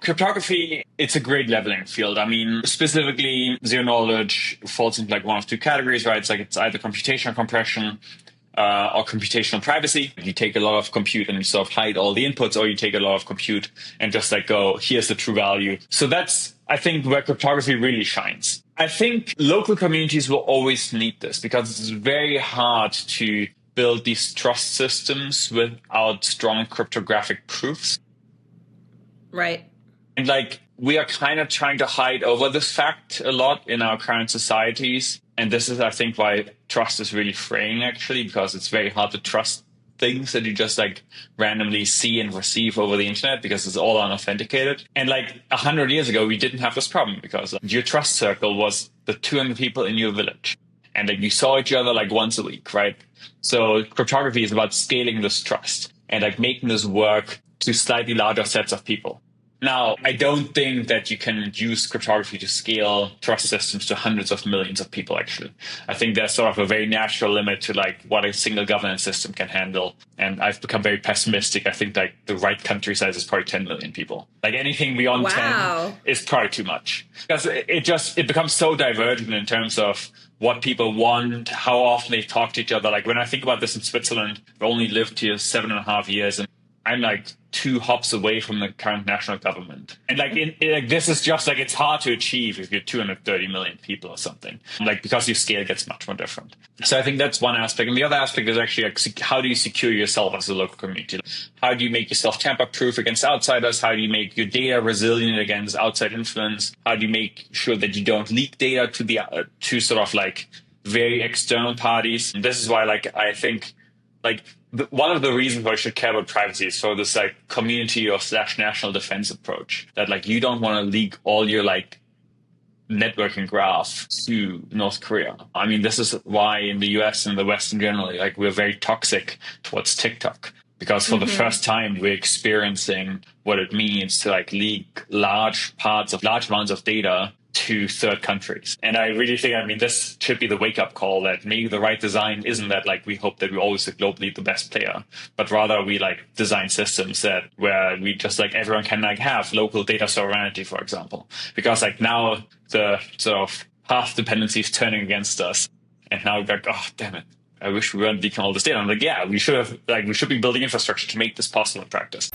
Cryptography, it's a great leveling field. I mean, specifically, zero knowledge falls into like one of two categories, right? It's like it's either computational compression or computational privacy. You take a lot of compute and you sort of hide all the inputs, or you take a lot of compute and just like go, here's the true value. So that's, I think, where cryptography really shines. I think local communities will always need this because it's very hard to build these trust systems without strong cryptographic proofs. Right. And like, we are kind of trying to hide over this fact a lot in our current societies. And this is, I think, why trust is really fraying, actually, because it's very hard to trust things that you just like randomly see and receive over the internet because it's all unauthenticated. And like 100 years ago, we didn't have this problem because your trust circle was the 200 people in your village. And like you saw each other like once a week, right? So cryptography is about scaling this trust and like making this work to slightly larger sets of people. Now, I don't think that you can use cryptography to scale trust systems to hundreds of millions of people, actually. I think there's sort of a very natural limit to like what a single governance system can handle. And I've become very pessimistic. I think like the right country size is probably 10 million people. Like anything beyond 10 is probably too much. Because it becomes so divergent in terms of what people want, how often they talk to each other. Like when I think about this in Switzerland, I only lived here 7.5 years, and I'm like 2 hops away from the current national government. And like, this is just like, it's hard to achieve if you're 230 million people or something, like because your scale gets much more different. So I think that's one aspect. And the other aspect is actually like, how do you secure yourself as a local community? How do you make yourself tamper-proof against outsiders? How do you make your data resilient against outside influence? How do you make sure that you don't leak data to sort of like very external parties? And this is why, like, I think like one of the reasons why I should care about privacy is for this like community or / national defense approach, that like you don't want to leak all your like networking graph to North Korea. I mean, this is why in the US and the West in general, like we're very toxic towards TikTok, because for the first time we're experiencing what it means to like leak large amounts of data to third countries. And I really think, I mean, this should be the wake-up call that maybe the right design isn't that like we hope that we're always globally the best player, but rather we like design systems where we just like everyone can like have local data sovereignty, for example. Because like now the sort of path dependency is turning against us. And now we're like, oh, damn it, I wish we weren't leaking all this data. I'm like, yeah, we should be building infrastructure to make this possible in practice.